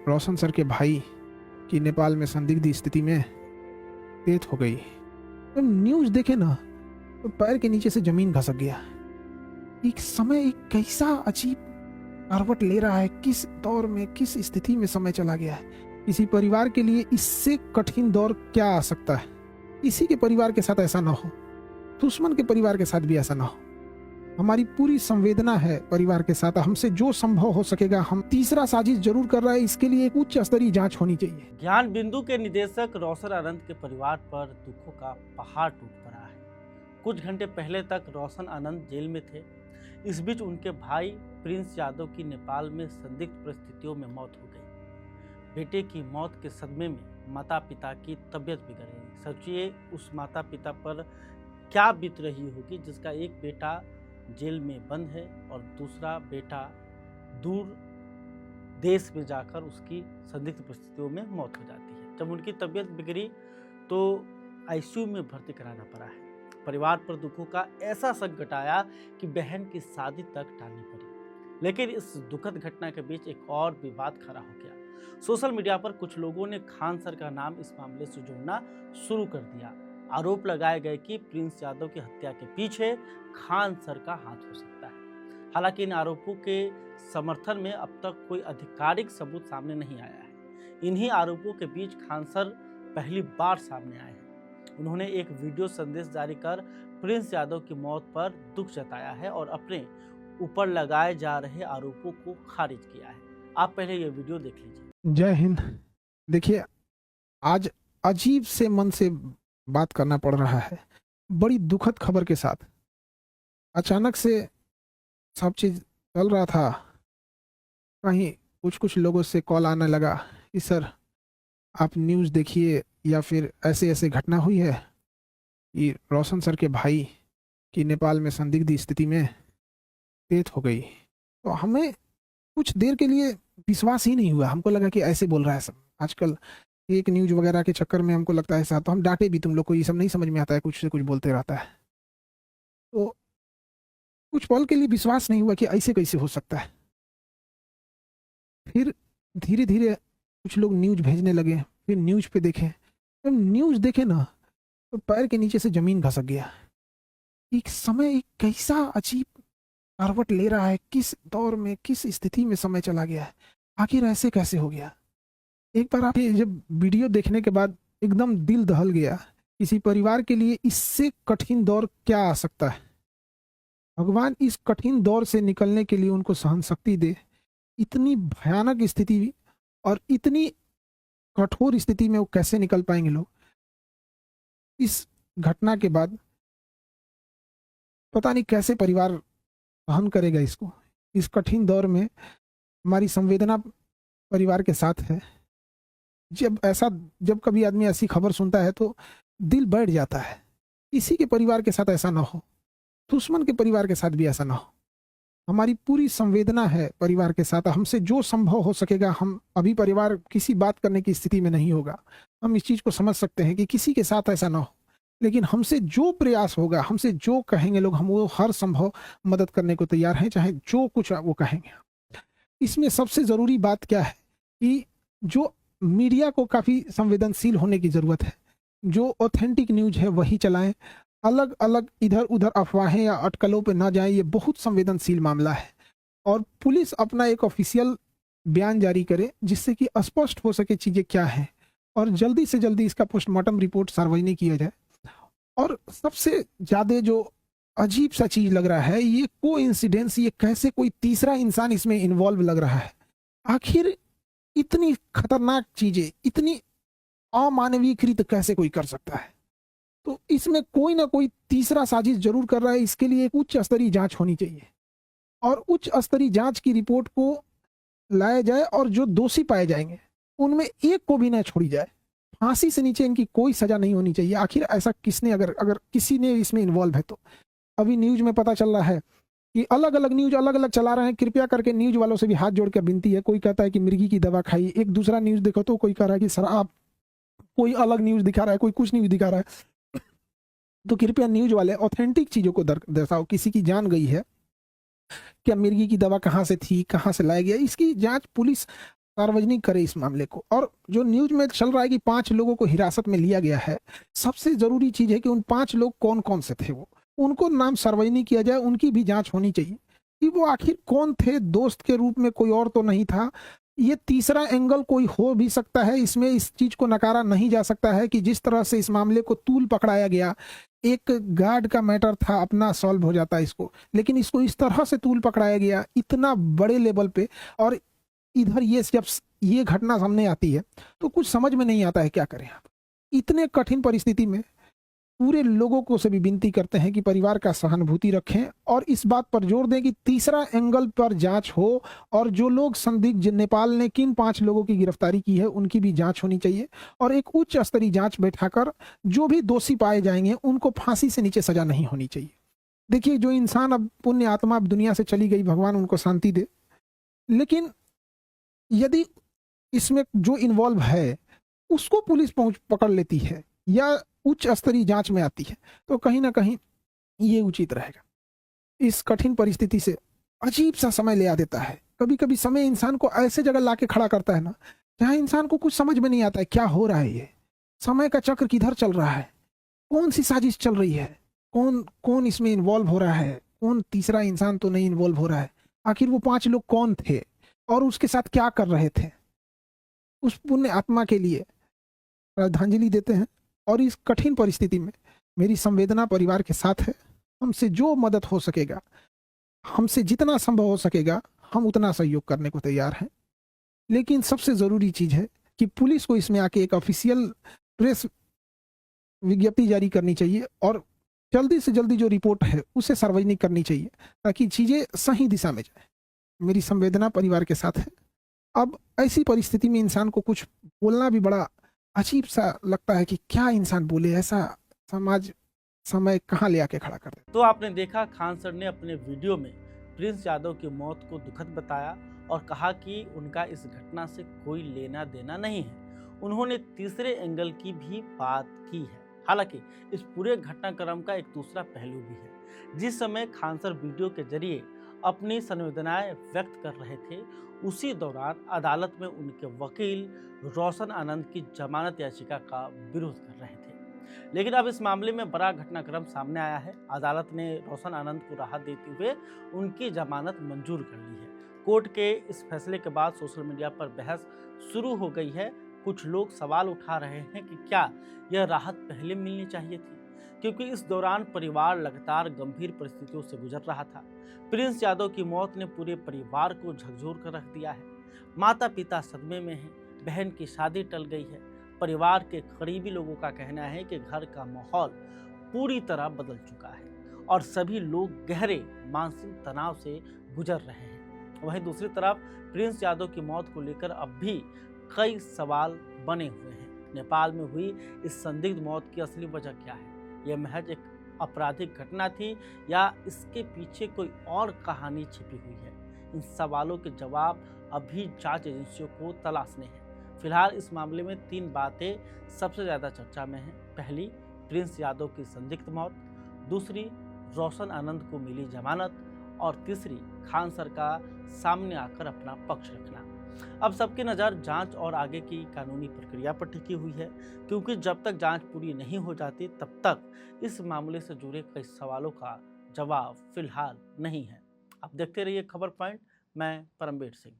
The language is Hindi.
रोशन सर के भाई की नेपाल में संदिग्ध स्थिति में डेथ हो गई। तो न्यूज देखे ना तो पैर के नीचे से जमीन खसक गया। एक समय एक कैसा अजीब करवट ले रहा है, किस दौर में किस स्थिति में समय चला गया है। किसी परिवार के लिए इससे कठिन दौर क्या आ सकता है। किसी के परिवार के साथ ऐसा ना हो, दुश्मन के परिवार के साथ भी ऐसा ना हो। हमारी पूरी संवेदना है परिवार के साथ। हमसे जो संभव हो सकेगा हम तीसरा साजिश जरूर कर रहा है, इसके लिए एक उच्च स्तरीय जांच होनी चाहिए। ज्ञान बिंदु के निदेशक रोशन आनंद के परिवार पर दुखों का पहाड़ टूट पड़ा है। कुछ घंटे पहले तक रोशन आनंद जेल में थे। इस बीच उनके भाई प्रिंस यादव की नेपाल में संदिग्ध परिस्थितियों में मौत हो गई। बेटे की मौत के सदमे में माता पिता की तबीयत बिगड़ गई। सोचिए उस माता पिता पर क्या बीत रही होगी जिसका एक बेटा जेल में बंद है और दूसरा बेटा दूर देश में जाकर उसकी संदिग्ध परिस्थितियों में मौत हो जाती है। जब उनकी तबीयत बिगड़ी तो आईसीयू में भर्ती कराना पड़ा है। परिवार पर दुखों का ऐसा संकट आया कि बहन की शादी तक टालनी पड़ी। लेकिन इस दुखद घटना के बीच एक और विवाद खड़ा हो गया। सोशल मीडिया पर कुछ लोगों ने खान सर का नाम इस मामले से जोड़ना शुरू कर दिया। आरोप लगाए गए कि प्रिंस यादव की हत्या के पीछे खान सर का हाथ हो सकता है। हालांकि इन आरोपों के समर्थन में अब तक कोई आधिकारिक सबूत सामने नहीं आया है। इन्हीं आरोपों के बीच खान सर पहली बार सामने आए हैं। उन्होंने एक वीडियो संदेश जारी कर प्रिंस यादव की मौत पर दुख जताया है और अपने ऊपर लगाए जा रहे आरोपों को खारिज किया है। आप पहले ये वीडियो देख लीजिए। जय हिंद। देखिए, आज अजीब से मन से बात करना पड़ रहा है। बड़ी दुखद खबर के साथ अचानक से सब चीज चल रहा था। कहीं कुछ लोगों से कॉल आने लगा कि सर आप न्यूज़ देखिए, या फिर ऐसे ऐसे घटना हुई है कि रोशन सर के भाई की नेपाल में संदिग्ध स्थिति में डेथ हो गई। तो हमें कुछ देर के लिए विश्वास ही नहीं हुआ। हमको लगा कि ऐसे बोल रहा है सब। आजकल एक न्यूज वगैरह के चक्कर में हमको लगता है ऐसा, तो हम डांटे भी, तुम लोग को ये सब नहीं समझ में आता है, कुछ से कुछ बोलते रहता है। तो कुछ पल के लिए विश्वास नहीं हुआ कि ऐसे कैसे हो सकता है। फिर धीरे धीरे कुछ लोग न्यूज भेजने लगे। फिर न्यूज पे देखे, जब न्यूज देखे ना तो पैर के नीचे से जमीन खसक गया। एक समय एक कैसा अजीब करवट ले रहा है, किस दौर में किस स्थिति में समय चला गया है। आखिर ऐसे कैसे हो गया। एक बार आप जब वीडियो देखने के बाद एकदम दिल दहल गया। किसी परिवार के लिए इससे कठिन दौर क्या आ सकता है। भगवान इस कठिन दौर से निकलने के लिए उनको सहन शक्ति दे। इतनी भयानक स्थिति और इतनी कठोर स्थिति में वो कैसे निकल पाएंगे लोग। इस घटना के बाद पता नहीं कैसे परिवार सहन करेगा इसको। इस कठिन दौर में हमारी संवेदना परिवार के साथ है। जब कभी आदमी ऐसी खबर सुनता है तो दिल बैठ जाता है। किसी के परिवार के साथ ऐसा ना हो, दुश्मन के परिवार के साथ भी ऐसा ना हो। हमारी पूरी संवेदना है परिवार के साथ। हमसे जो संभव हो सकेगा हम, अभी परिवार किसी बात करने की स्थिति में नहीं होगा। हम इस चीज को समझ सकते हैं कि किसी के साथ ऐसा ना हो, लेकिन हमसे जो प्रयास होगा, हमसे जो कहेंगे लोग, हम वो हर संभव मदद करने को तैयार हैं, चाहे जो कुछ वो कहेंगे। इसमें सबसे जरूरी बात क्या है कि जो मीडिया को काफी संवेदनशील होने की जरूरत है। जो ऑथेंटिक न्यूज है वही चलाएं। अलग अलग इधर उधर अफवाहें या अटकलों पे ना जाएं। ये बहुत संवेदनशील मामला है। और पुलिस अपना एक ऑफिशियल बयान जारी करे जिससे कि स्पष्ट हो सके चीजें क्या हैं, और जल्दी से जल्दी इसका पोस्टमार्टम रिपोर्ट सार्वजनिक किया जाए। और सबसे ज्यादा जो अजीब सा चीज लग रहा है, ये कोइंसिडेंस, ये कैसे कोई तीसरा इंसान इसमें इन्वॉल्व लग रहा है। आखिर इतनी खतरनाक चीजें, इतनी अमानवीयकृत कैसे कोई कर सकता है। तो इसमें कोई ना कोई तीसरा साजिश जरूर कर रहा है। इसके लिए एक उच्च स्तरीय जांच होनी चाहिए और उच्च स्तरीय जांच की रिपोर्ट को लाया जाए, और जो दोषी पाए जाएंगे उनमें एक को भी ना छोड़ी जाए। फांसी से नीचे इनकी कोई सजा नहीं होनी चाहिए। आखिर ऐसा किसने, अगर किसी ने इसमें इन्वॉल्व है तो। अभी न्यूज में पता चल रहा है कि अलग अलग न्यूज अलग अलग चला रहे हैं। कृपया करके न्यूज वालों से भी हाथ जोड़ के विनती है। कोई कहता है कि मिर्गी की दवा खाई, एक दूसरा न्यूज देखो तो कोई कह रहा है कि शराब, कोई अलग न्यूज दिखा रहा है, कोई कुछ न्यूज दिखा रहा है। तो कृपया न्यूज वाले ऑथेंटिक चीजों को दर्शाओ। किसी की जान गई है, क्या मिर्गी की दवा कहाँ से थी, कहाँ से लाया गया, इसकी जांच पुलिस सार्वजनिक करे इस मामले को। और जो न्यूज में चल रहा है कि 5 लोगों को हिरासत में लिया गया है, सबसे जरूरी चीज है कि उन 5 लोग कौन कौन से थे, वो उनको नाम सार्वजनिक किया जाए, उनकी भी जांच होनी चाहिए कि वो आखिर कौन थे। दोस्त के रूप में कोई और तो नहीं था। ये तीसरा एंगल कोई हो भी सकता है इसमें, इस चीज को नकारा नहीं जा सकता है कि जिस तरह से इस मामले को तूल पकड़ाया गया, एक गार्ड का मैटर था, अपना सॉल्व हो जाता इसको, लेकिन इसको इस तरह से तूल पकड़ाया गया इतना बड़े लेवल पे। और इधर ये जब ये घटना सामने आती है तो कुछ समझ में नहीं आता है क्या करें आप। इतने कठिन परिस्थिति में पूरे लोगों को से भी विनती करते हैं कि परिवार का सहानुभूति रखें और इस बात पर जोर दें कि तीसरा एंगल पर जांच हो, और जो लोग संदिग्ध, नेपाल ने किन 5 लोगों की गिरफ्तारी की है उनकी भी जांच होनी चाहिए, और एक उच्च स्तरीय जांच बैठाकर जो भी दोषी पाए जाएंगे उनको फांसी से नीचे सजा नहीं होनी चाहिए। देखिए, जो इंसान अब पुण्य आत्मा अब दुनिया से चली गई, भगवान उनको शांति दे, लेकिन यदि इसमें जो इन्वॉल्व है उसको पुलिस पहुंच पकड़ लेती है या उच्च स्तरीय जांच में आती है, तो कहीं ना कहीं ये उचित रहेगा। इस कठिन परिस्थिति से अजीब सा समय ले आ देता है। कभी कभी समय इंसान को ऐसे जगह लाके खड़ा करता है ना, जहां इंसान को कुछ समझ में नहीं आता है क्या हो रहा है, ये समय का चक्र किधर चल रहा है, कौन सी साजिश चल रही है, कौन कौन इसमें इन्वॉल्व हो रहा है, कौन तीसरा इंसान तो नहीं इन्वॉल्व हो रहा है। आखिर वो 5 लोग कौन थे और उसके साथ क्या कर रहे थे। उस पुण्य आत्मा के लिए श्रद्धांजलि देते हैं, और इस कठिन परिस्थिति में मेरी संवेदना परिवार के साथ है। हमसे जो मदद हो सकेगा, हमसे जितना संभव हो सकेगा, हम उतना सहयोग करने को तैयार हैं। लेकिन सबसे जरूरी चीज है कि पुलिस को इसमें आके एक ऑफिशियल प्रेस विज्ञप्ति जारी करनी चाहिए और जल्दी से जल्दी जो रिपोर्ट है उसे सार्वजनिक करनी चाहिए, ताकि चीजें सही दिशा में जाए। मेरी संवेदना परिवार के साथ है। अब ऐसी परिस्थिति में इंसान को कुछ बोलना भी बड़ा अजीब सा लगता है कि क्या इंसान बोले, ऐसा समाज समय कहाँ ले आके खड़ा कर दे। तो आपने देखा, खान सर ने अपने वीडियो में प्रिंस यादव की मौत को दुखद बताया और कहा कि उनका इस घटना से कोई लेना देना नहीं है। उन्होंने तीसरे एंगल की भी बात की है। हालांकि इस पूरे घटनाक्रम का एक दूसरा पहलू भी है। जिस समय खान सर वीडियो के जरिए अपनी संवेदनाएं व्यक्त कर रहे थे, उसी दौरान अदालत में उनके वकील रोशन आनंद की जमानत याचिका का विरोध कर रहे थे। लेकिन अब इस मामले में बड़ा घटनाक्रम सामने आया है। अदालत ने रोशन आनंद को राहत देते हुए उनकी जमानत मंजूर कर ली है। कोर्ट के इस फैसले के बाद सोशल मीडिया पर बहस शुरू हो गई है। कुछ लोग सवाल उठा रहे हैं कि क्या यह राहत पहले मिलनी चाहिए थी, क्योंकि इस दौरान परिवार लगातार गंभीर परिस्थितियों से गुजर रहा था। प्रिंस यादव की मौत ने पूरे परिवार को झकझोर कर रख दिया है। माता पिता सदमे में हैं, बहन की शादी टल गई है। परिवार के करीबी लोगों का कहना है कि घर का माहौल पूरी तरह बदल चुका है और सभी लोग गहरे मानसिक तनाव से गुजर रहे हैं। वहीं दूसरी तरफ प्रिंस यादव की मौत को लेकर अब भी कई सवाल बने हुए हैं। नेपाल में हुई इस संदिग्ध मौत की असली वजह क्या है? यह महज एक आपराधिक घटना थी या इसके पीछे कोई और कहानी छिपी हुई है? इन सवालों के जवाब अभी जांच एजेंसियों को तलाशने हैं। फिलहाल इस मामले में 3 बातें सबसे ज़्यादा चर्चा में हैं। पहली, प्रिंस यादव की संदिग्ध मौत। दूसरी, रोशन आनंद को मिली जमानत। और तीसरी, खान सर का सामने आकर अपना पक्ष रखना। अब सबकी नज़र जांच और आगे की कानूनी प्रक्रिया पर टिकी हुई है, क्योंकि जब तक जांच पूरी नहीं हो जाती तब तक इस मामले से जुड़े कई सवालों का जवाब फिलहाल नहीं है। आप देखते रहिए खबर पॉइंट। मैं परमवीर सिंह।